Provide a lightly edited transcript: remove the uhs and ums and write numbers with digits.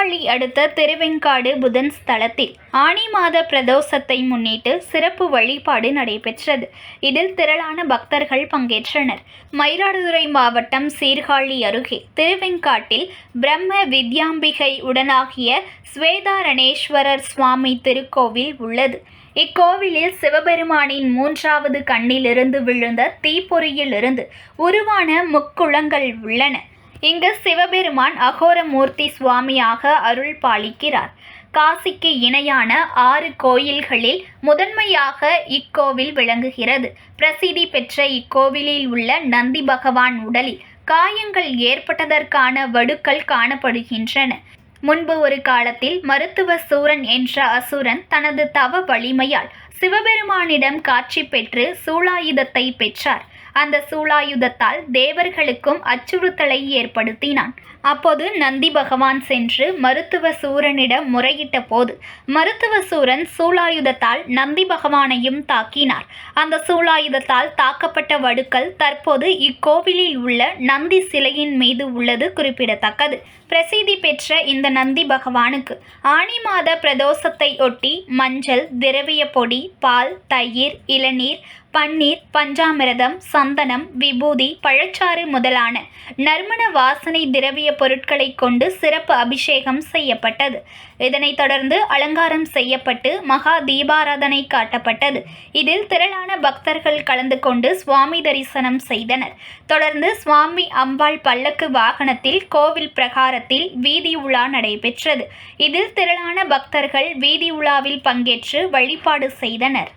சீர்காழி அடுத்த திருவெண்காடு புதன் ஸ்தலத்தில் ஆனி மாத பிரதோஷத்தை முன்னிட்டு சிறப்பு வழிபாடு நடைபெற்றது. இதில் திரளான பக்தர்கள் பங்கேற்றனர். மயிலாடுதுறை மாவட்டம் சீர்காழி அருகே திருவெண்காட்டில் பிரம்ம வித்யாம்பிகை உடனாகிய ஸ்வேதாரணேஸ்வரர் சுவாமி திருக்கோவில் உள்ளது. இக்கோவிலில் சிவபெருமானின் 3வது கண்ணிலிருந்து விழுந்த தீப்பொறியிலிருந்து உருவான முக்குளங்கள் உள்ளன. இங்கு சிவபெருமான் அகோரமூர்த்தி சுவாமியாக அருள் பாலிக்கிறார். காசிக்கு இணையான 6 கோயில்களில் முதன்மையாக இக்கோவில் விளங்குகிறது. பிரசித்தி பெற்ற இக்கோவிலில் உள்ள நந்தி பகவான் உடலில் காயங்கள் ஏற்பட்டதற்கான வடுக்கள் காணப்படுகின்றன. முன்பு ஒரு காலத்தில் மருத்துவ சூரன் என்ற அசுரன் தனது தவ வலிமையால் சிவபெருமானிடம் காட்சி பெற்று சூலாயுதத்தை பெற்றார். அந்த சூலாயுதத்தால் தேவர்களுக்கும் அச்சுறுத்தலை ஏற்படுத்தினான். அப்போது நந்தி பகவான் சென்று மருத்துவ சூரனிடம் முறையிட்ட போது மருத்துவ சூரன் சூலாயுதத்தால் நந்தி பகவானையும் தாக்கினார். அந்த சூலாயுதத்தால் தாக்கப்பட்ட வடுக்கள் தற்போது இக்கோவிலில் உள்ள நந்தி சிலையின் மீது உள்ளது குறிப்பிடத்தக்கது. பிரசித்தி பெற்ற இந்த நந்தி பகவானுக்கு ஆனி மாத பிரதோஷத்தை ஒட்டி மஞ்சள், திரவிய பொடி, பால், தயிர், இளநீர், பன்னீர், பஞ்சாமிரதம், சந்தனம், விபூதி, பழச்சாறு முதலான நறுமண வாசனை திரவிய பொருட்களை கொண்டு சிறப்பு அபிஷேகம் செய்யப்பட்டது. இதனைத் தொடர்ந்து அலங்காரம் செய்யப்பட்டு மகா தீபாராதனை காட்டப்பட்டது. இதில் திரளான பக்தர்கள் கலந்து கொண்டு சுவாமி தரிசனம் செய்தனர். தொடர்ந்து சுவாமி அம்பாள் பல்லக்கு வாகனத்தில் கோவில் பிரகாரத்தில் வீதி உலா நடைபெற்றது. இதில் திரளான பக்தர்கள் வீதி உலாவில் பங்கேற்று வழிபாடு செய்தனர்.